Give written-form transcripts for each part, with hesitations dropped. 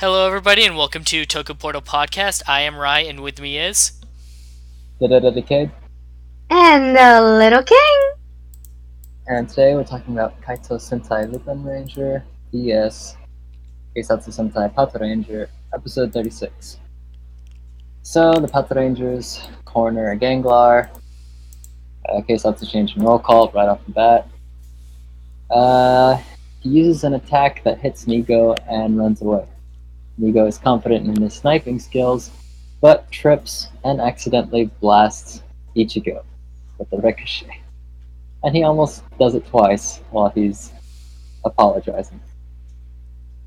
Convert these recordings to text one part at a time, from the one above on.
Hello, everybody, and welcome to Toku Portal Podcast. I am Rai, and with me is... Decade. And the Little King. And today we're talking about Kaitou Sentai LupinRanger vs Keisatsu Sentai PatoRanger, episode 36. So the PatoRangers corner a Ganglar. Keisatsu changing roll call right off the bat. He uses an attack that hits Nigo and runs away. Nigo is confident in his sniping skills, but trips and accidentally blasts Ichigo with the ricochet. And he almost does it twice while he's apologizing.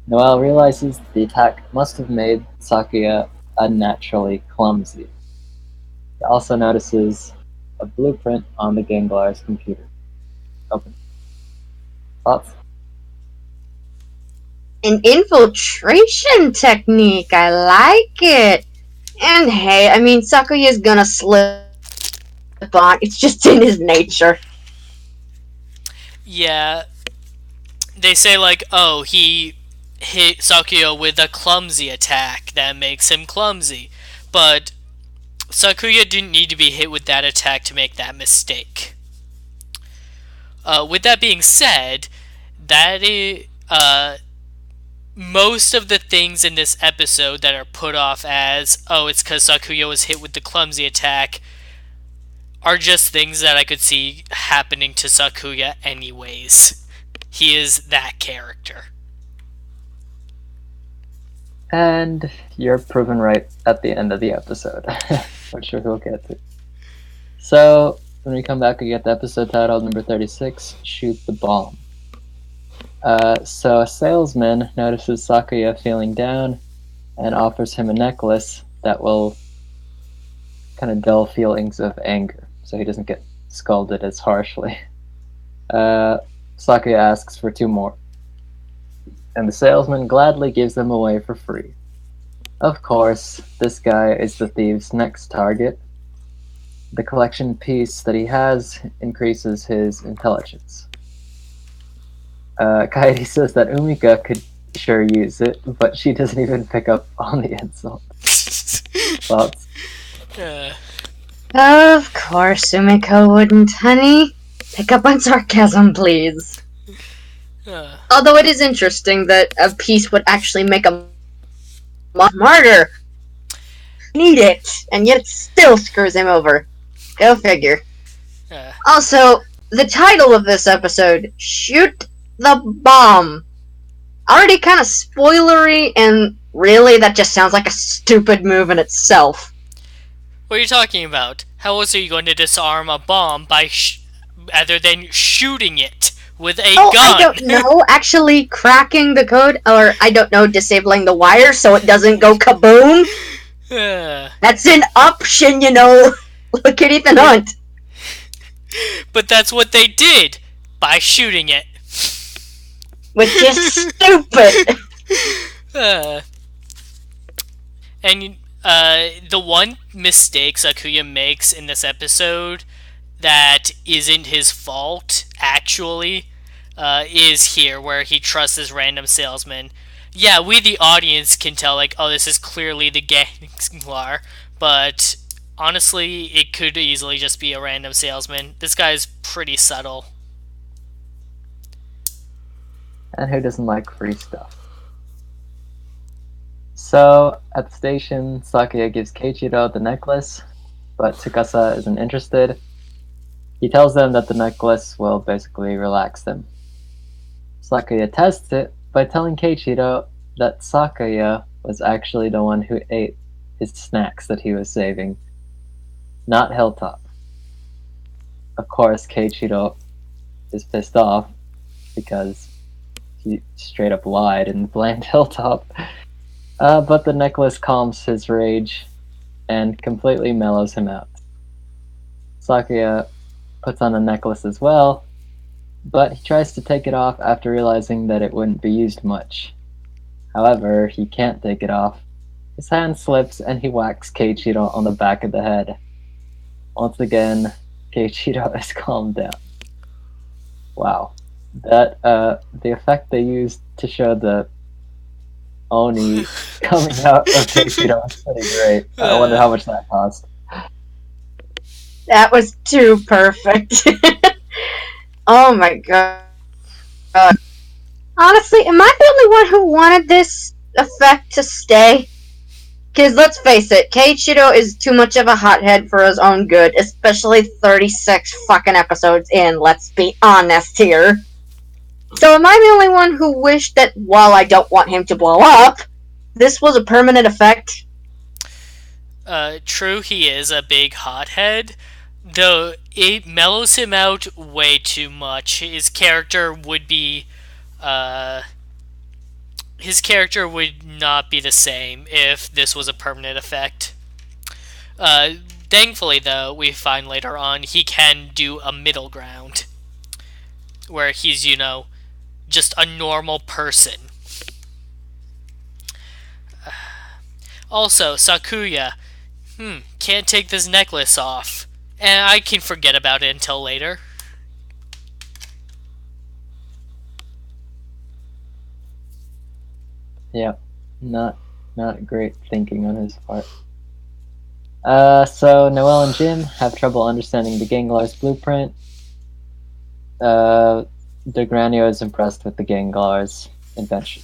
Noel realizes the attack must have made Sakuya unnaturally clumsy. He also notices a blueprint on the Ganglar's computer. Open. Thoughts? An infiltration technique. I like it. And hey, Sakuya's gonna slip on. It's just in his nature. Yeah, they say, he hit Sakuya with a clumsy attack that makes him clumsy. But Sakuya didn't need to be hit with that attack to make that mistake. With that being said, most of the things in this episode that are put off as, it's because Sakuya was hit with the clumsy attack, are just things that I could see happening to Sakuya anyways. He is that character. And you're proven right at the end of the episode, which we'll get to. So, when we come back, we get the episode title number 36, Shoot the Bomb. So a salesman notices Sakuya feeling down and offers him a necklace that will kind of dull feelings of anger, so he doesn't get scolded as harshly. Sakuya asks for 2 more, and the salesman gladly gives them away for free. Of course, this guy is the thief's next target. The collection piece that he has increases his intelligence. Kaede says that Umika could sure use it, but she doesn't even pick up on the insult. Thoughts? Of course, Umiko wouldn't, honey. Pick up on sarcasm, please. Although it is interesting that a piece would actually make a martyr. Need it, and yet it still screws him over. Go figure. Also, the title of this episode, Shoot the Bomb. Already kind of spoilery, and really, that just sounds like a stupid move in itself. What are you talking about? How else are you going to disarm a bomb by other than shooting it with a gun? I don't know. Actually cracking the code, or I don't know, disabling the wire so it doesn't go kaboom. That's an option, you know. Look at Ethan Hunt. But that's what they did by shooting it. Which is stupid. And the one mistake Sakuya makes in this episode that isn't his fault, actually, is here, where he trusts this random salesman. Yeah, we the audience can tell, this is clearly the Ganglar, but honestly, it could easily just be a random salesman. This guy's pretty subtle. And who doesn't like free stuff? So, at the station, Sakuya gives Keiichiro the necklace, but Tsukasa isn't interested. He tells them that the necklace will basically relax them. Sakuya tests it by telling Keiichiro that Sakuya was actually the one who ate his snacks that he was saving, not Hilltop. Of course, Keiichiro is pissed off because he straight up lied and blamed Hilltop. But the necklace calms his rage and completely mellows him out. Sakuya puts on a necklace as well, but he tries to take it off after realizing that it wouldn't be used much. However, he can't take it off. His hand slips and he whacks Keiichiro on the back of the head. Once again, Keiichiro is calmed down. Wow. That the effect they used to show the Oni coming out of Keiichiro was pretty great. I wonder how much that cost. That was too perfect. Oh my god. Honestly, am I the only one who wanted this effect to stay? Because let's face it, Keiichiro is too much of a hothead for his own good, especially 36 fucking episodes in, let's be honest here. So am I the only one who wished that while I don't want him to blow up, this was a permanent effect? True, he is a big hothead, though it mellows him out way too much. His character would not be the same if this was a permanent effect. Thankfully, though, we find later on he can do a middle ground where he's, just a normal person. Also, Sakuya, can't take this necklace off. And I can forget about it until later. Yeah, not great thinking on his part. So Noel and Jim have trouble understanding the Ganglar's blueprint. DeGranio is impressed with the Ganglar's invention.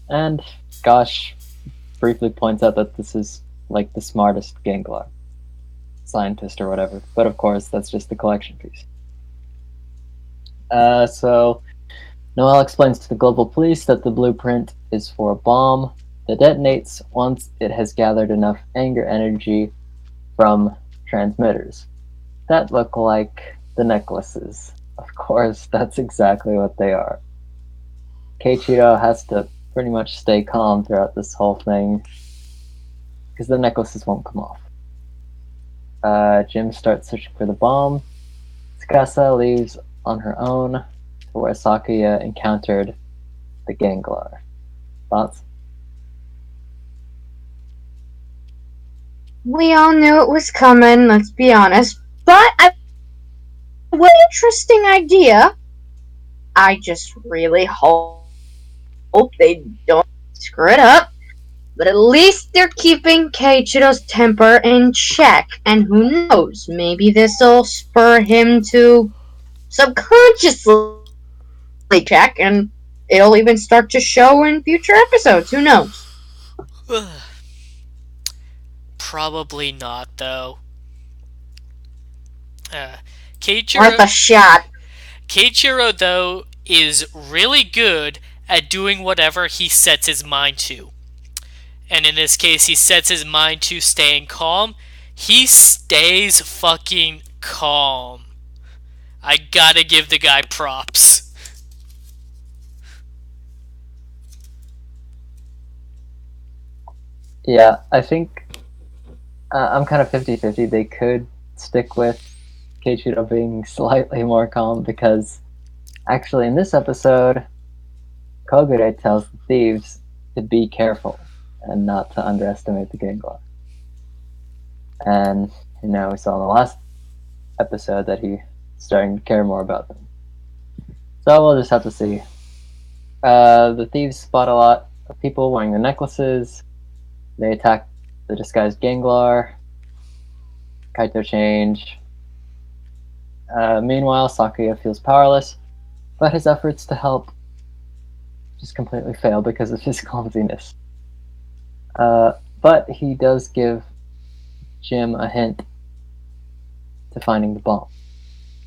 And Gosh briefly points out that this is like the smartest Ganglar scientist or whatever. But of course, that's just the collection piece. So Noel explains to the global police that the blueprint is for a bomb that detonates once it has gathered enough anger energy from transmitters that look like the necklaces. Of course, that's exactly what they are. Keiichiro has to pretty much stay calm throughout this whole thing because the necklaces won't come off. Jim starts searching for the bomb. Tsukasa leaves on her own to where Sakuya encountered the Ganglar. Thoughts? We all knew it was coming, let's be honest. But what an interesting idea. I just really hope they don't screw it up. But at least they're keeping Keiichiro's temper in check. And who knows, maybe this'll spur him to subconsciously check, and it'll even start to show in future episodes. Who knows? Probably not, though. Worth a shot. Keiichiro, though, is really good at doing whatever he sets his mind to. And in this case, he sets his mind to staying calm. He stays fucking calm. I gotta give the guy props. Yeah, I think I'm kind of 50-50. They could stick with Keiichiro being slightly more calm because actually in this episode, Kogure tells the thieves to be careful and not to underestimate the Ganglar. And, we saw in the last episode that he's starting to care more about them. So we'll just have to see. The thieves spot a lot of people wearing the necklaces. They attack the disguised Ganglar. Kaito change. Meanwhile, Sakuya feels powerless, but his efforts to help just completely fail because of his clumsiness. But he does give Jim a hint to finding the bomb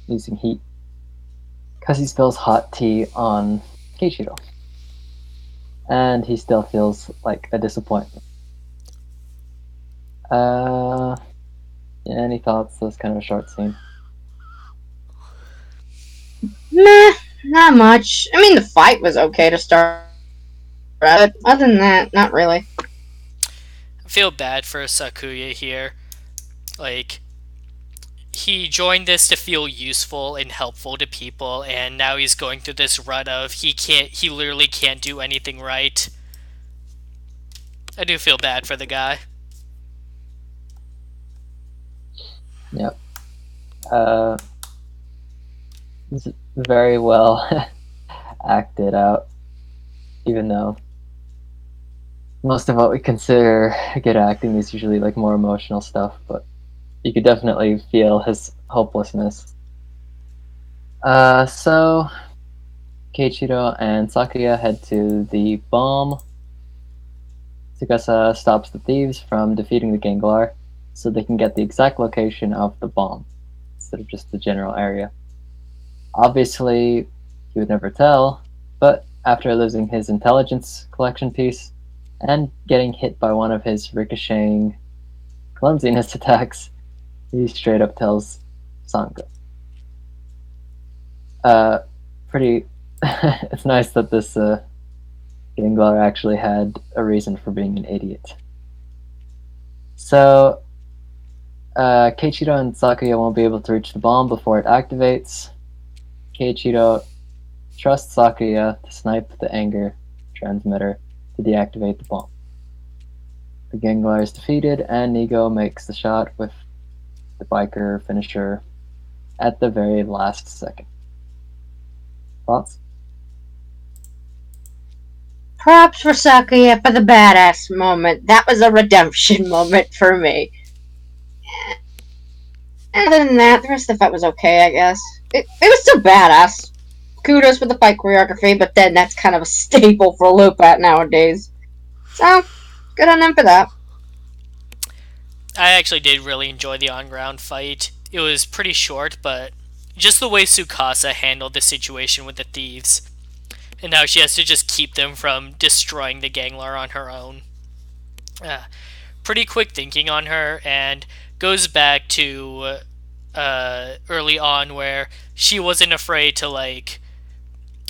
using heat because he spills hot tea on Keiichiro. And he still feels like a disappointment. Any thoughts? That was kind of a short scene. Meh, not much. I mean, the fight was okay to start, but other than that, not really. I feel bad for Sakuya here. Like, he joined this to feel useful and helpful to people, and now he's going through this rut of he literally can't do anything right. I do feel bad for the guy. Yep. It's very well acted out, even though most of what we consider good acting is usually like more emotional stuff, but you could definitely feel his hopelessness. So Keiichiro and Sakuya head to the bomb. Tsukasa stops the thieves from defeating the Ganglar so they can get the exact location of the bomb instead of just the general area. Obviously, he would never tell, but after losing his intelligence collection piece and getting hit by one of his ricocheting clumsiness attacks, he straight up tells Sango. Pretty. It's nice that this Ganglar actually had a reason for being an idiot. So, Keiichiro and Sakuya won't be able to reach the bomb before it activates. Keiichiro trusts Sakuya to snipe the anger transmitter to deactivate the bomb. The Ganglar is defeated, and Nigo makes the shot with the biker finisher at the very last second. Thoughts? Props for Sakuya for the badass moment. That was a redemption moment for me. And other than that, the rest of the fight was okay, I guess. It was still badass. Kudos for the fight choreography, but then that's kind of a staple for Lupat nowadays. So, good on them for that. I actually did really enjoy the on-ground fight. It was pretty short, but just the way Tsukasa handled the situation with the thieves, and how she has to just keep them from destroying the Ganglar on her own. Pretty quick thinking on her, and goes back to early on where she wasn't afraid to like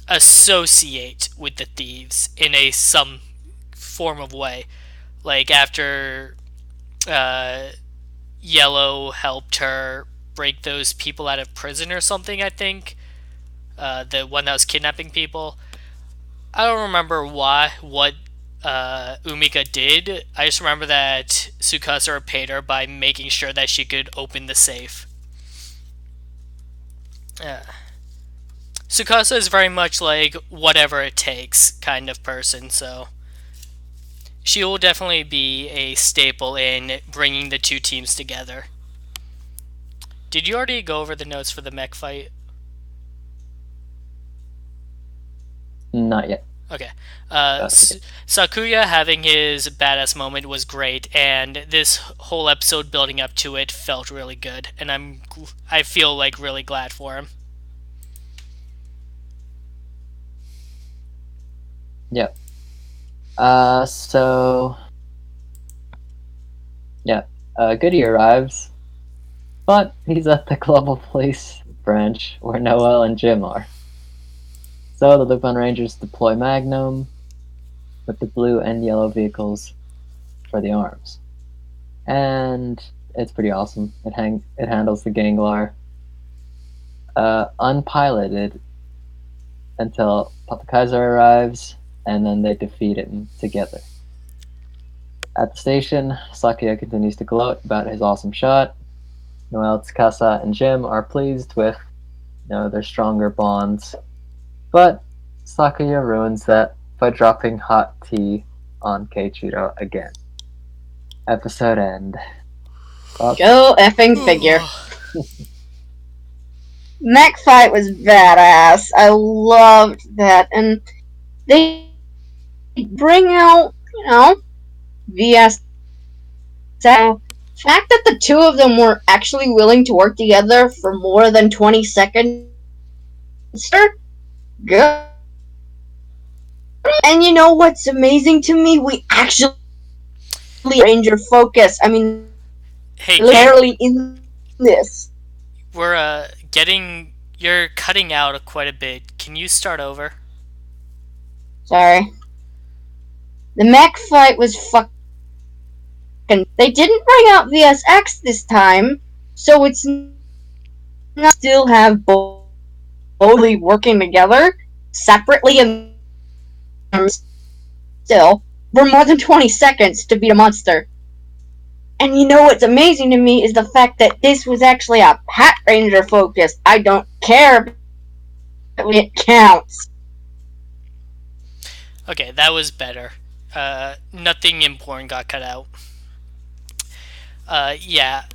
associate with the thieves in some form of way. Like after Yellow helped her break those people out of prison or something, I think. The one that was kidnapping people. I don't remember what Umika did. I just remember that Tsukasa repaid her by making sure that she could open the safe. Tsukasa is very much like whatever it takes kind of person, so she will definitely be a staple in bringing the two teams together. Did you already go over the notes for the mech fight? Not yet. Okay. Sakuya having his badass moment was great, and this whole episode building up to it felt really good, and I feel like really glad for him. Yep. Goody arrives, but he's at the global police branch where Noel and Jim are. So the LupinRangers deploy Magnum with the blue and yellow vehicles for the arms. And it's pretty awesome. It handles the Ganglar unpiloted until PatoKaiser arrives, and then they defeat him together. At the station, Sakuya continues to gloat about his awesome shot. Noel, Tsukasa, and Jim are pleased with their stronger bonds, but Sakuya ruins that by dropping hot tea on Keiichiro again. Episode end. Go effing figure. Mech fight was badass. I loved that, and they bring out, VS. The fact that the two of them were actually willing to work together for more than 20 seconds, good. And you know what's amazing to me? We actually Ranger focus. I mean, hey, literally in this. We're you're cutting out quite a bit. Can you start over? Sorry. The mech fight was fucking. They didn't bring out VSX this time, so it's not still have both working together separately and still for more than 20 seconds to beat a monster. And you know what's amazing to me is the fact that this was actually a PatoRanger focus. I don't care if it counts. Okay, that was better. Nothing important got cut out. Yeah,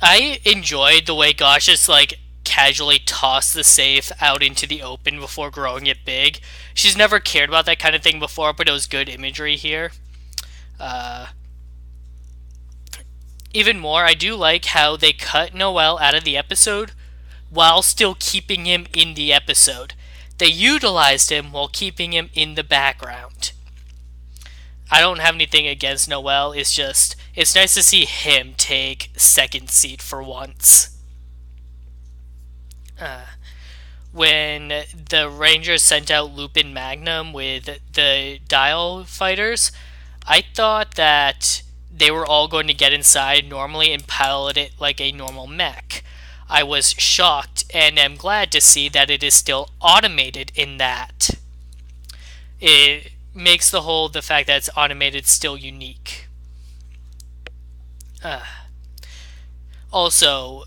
I enjoyed the way Gosh just like casually tossed the safe out into the open before growing it big. She's never cared about that kind of thing before, but it was good imagery here. Uh, Even more, I do like how they cut Noel out of the episode while still keeping him in the episode. They utilized him while keeping him in the background. I don't have anything against Noel, it's nice to see him take second seat for once. When the Rangers sent out Lupin Magnum with the Dial fighters, I thought that they were all going to get inside normally and pilot it like a normal mech. I was shocked and am glad to see that it is still automated in that. It makes the fact that it's automated still unique. Also,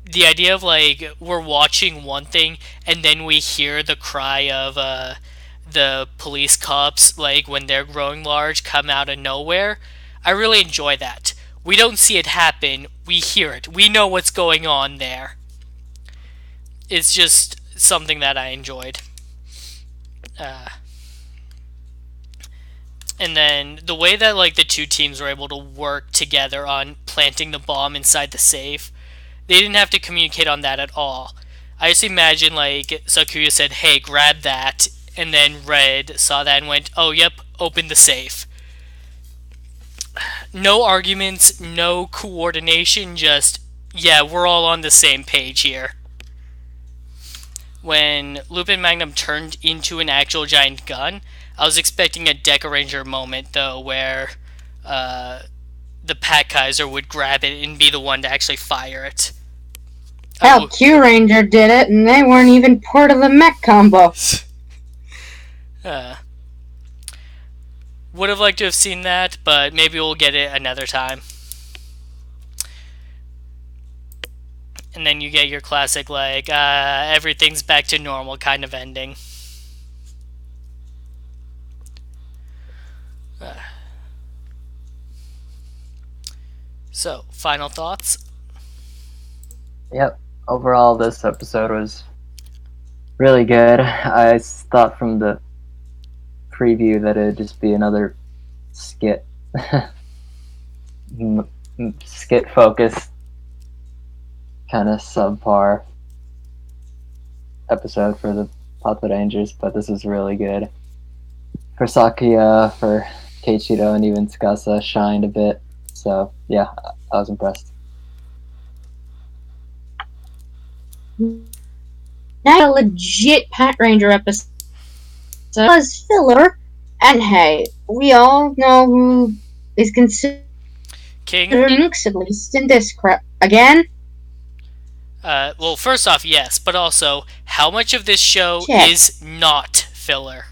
the idea of like we're watching one thing and then we hear the cry of the police cops like when they're growing large come out of nowhere. I really enjoy that. We don't see it happen, we hear it. We know what's going on there. It's just something that I enjoyed. And then the way that like the two teams were able to work together on planting the bomb inside the safe, they didn't have to communicate on that at all. I just imagine like Sakuya said, "Hey, grab that," and then Red saw that and went, "Oh, yep, open the safe." No arguments, no coordination, just yeah, we're all on the same page here. When Lupin Magnum turned into an actual giant gun, I was expecting a Deca Ranger moment though, where the Pat Kaiser would grab it and be the one to actually fire it. Hell, Q Ranger did it, and they weren't even part of the mech combo. Would have liked to have seen that, but maybe we'll get it another time. And then you get your classic, like, everything's back to normal kind of ending. So, final thoughts? Yep. Overall, this episode was really good. I thought from the preview that it'd just be another skit. Skit focused, kind of subpar episode for the PatoRangers, but this is really good. For Sakuya, for Keiichiro, and even Tsukasa shined a bit. So, yeah, I was impressed. Now a legit Pat Ranger episode was filler, and hey, we all know who is considered King? at least in this crap. Again? Well, first off, yes, but also, how much of this show is not filler?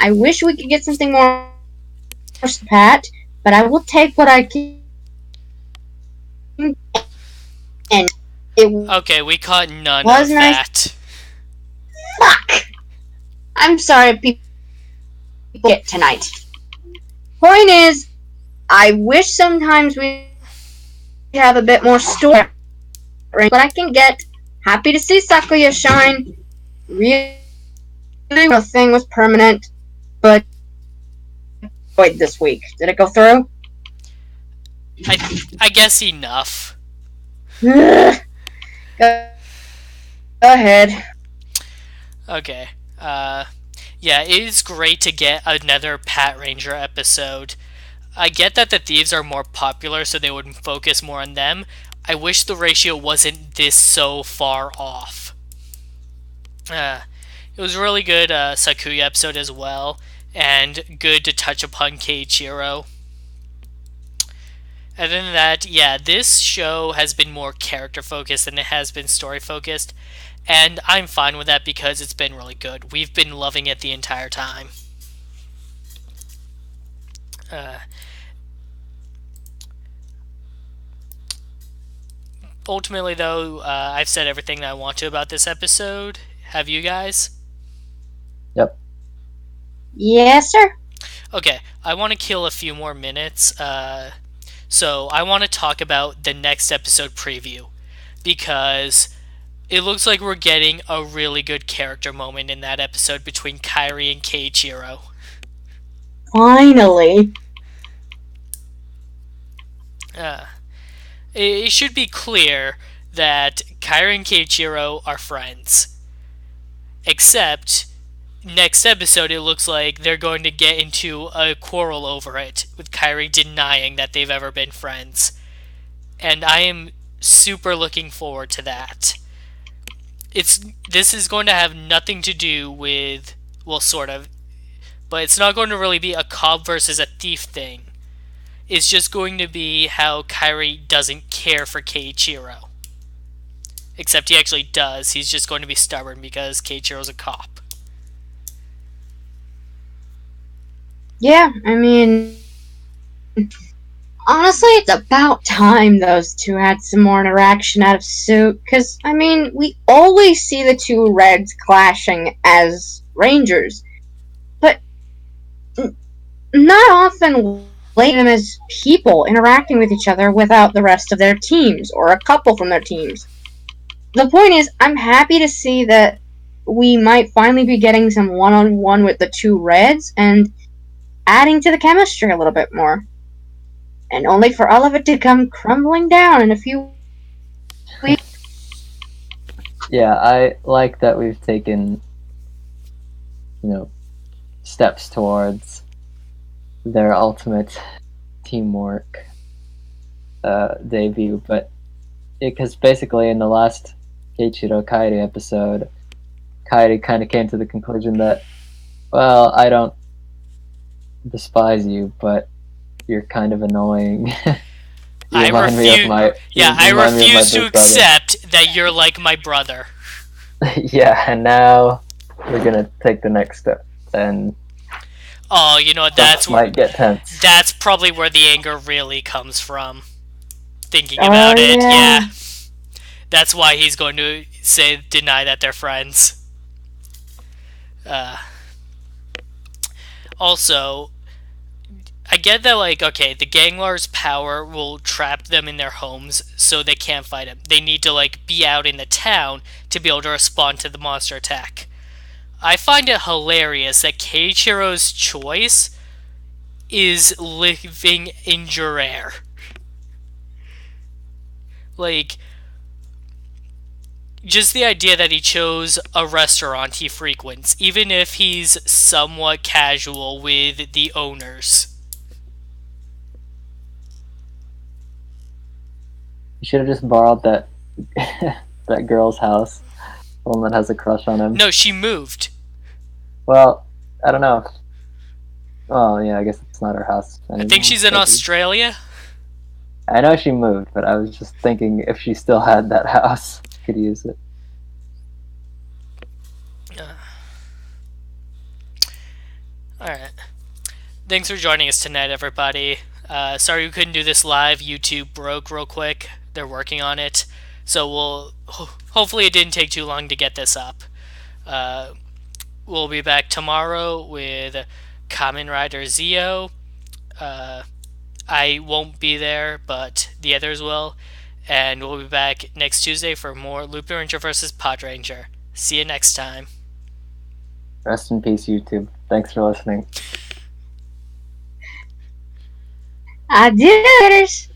I wish we could get something more Pat, but I will take what I can. And it okay, we caught none of nice. That. Fuck! I'm sorry, people get tonight. Point is, I wish sometimes we have a bit more story, but I can get happy to see Sakuya shine. Really, the thing was permanent, but wait, this week did it go through? I guess enough. Go ahead. Okay. Yeah, it is great to get another Pat Ranger episode. I get that the thieves are more popular, so they would focus more on them. I wish the ratio wasn't this so far off. It was a really good Sakuya episode as well, and good to touch upon Keiichiro. Other than that, yeah, this show has been more character focused than it has been story focused, and I'm fine with that because it's been really good. We've been loving it the entire time. ultimately, though, I've said everything that I want to about this episode. Have you guys? Yep. Yes, sir. Okay, I want to kill a few more minutes. So I want to talk about the next episode preview because it looks like we're getting a really good character moment in that episode between Kairi and Keiichiro. Finally. It should be clear that Kairi and Keiichiro are friends. Except, next episode, it looks like they're going to get into a quarrel over it, with Kairi denying that they've ever been friends. And I am super looking forward to that. This is going to have nothing to do with, well, sort of, but it's not going to really be a cop versus a thief thing. It's just going to be how Kairi doesn't care for Keiichiro. Except he actually does. He's just going to be stubborn because Keiichiro's a cop. Yeah, I mean, honestly, it's about time those two had some more interaction out of suit. Because, I mean, we always see the two Reds clashing as Rangers, but not often them as people interacting with each other without the rest of their teams or a couple from their teams. The point is, I'm happy to see that we might finally be getting some one-on-one with the two Reds and adding to the chemistry a little bit more. And only for all of it to come crumbling down in a few weeks. Yeah, I like that we've taken, steps towards their ultimate teamwork debut, but because basically in the last Keiichiro Kairi episode, Kairi kind of came to the conclusion that, well, I don't despise you, but you're kind of annoying. I refuse to accept that you're like my brother. Yeah, and now we're gonna take the next step, and oh, you know what? Might get tense. That's probably where the anger really comes from. Thinking about it, yeah. That's why he's going to deny that they're friends. Also, I get that, like, okay, the Ganglar's power will trap them in their homes so they can't fight him. They need to, like, be out in the town to be able to respond to the monster attack. I find it hilarious that Keiichiro's choice is living in Jurair. Like, just the idea that he chose a restaurant he frequents, even if he's somewhat casual with the owners. You should have just borrowed that that girl's house, the one that has a crush on him. No, she moved. Well, I don't know. Oh, yeah, I guess it's not her house anymore. I think she's in Australia. I know she moved, but I was just thinking if she still had that house, could use it. Alright. Thanks for joining us tonight, everybody. Sorry we couldn't do this live. YouTube broke real quick. They're working on it. So hopefully it didn't take too long to get this up. We'll be back tomorrow with Kamen Rider Zio. I won't be there, but the others will. And we'll be back next Tuesday for more LupinRanger vs. PatoRanger. See you next time. Rest in peace, YouTube. Thanks for listening. Adios.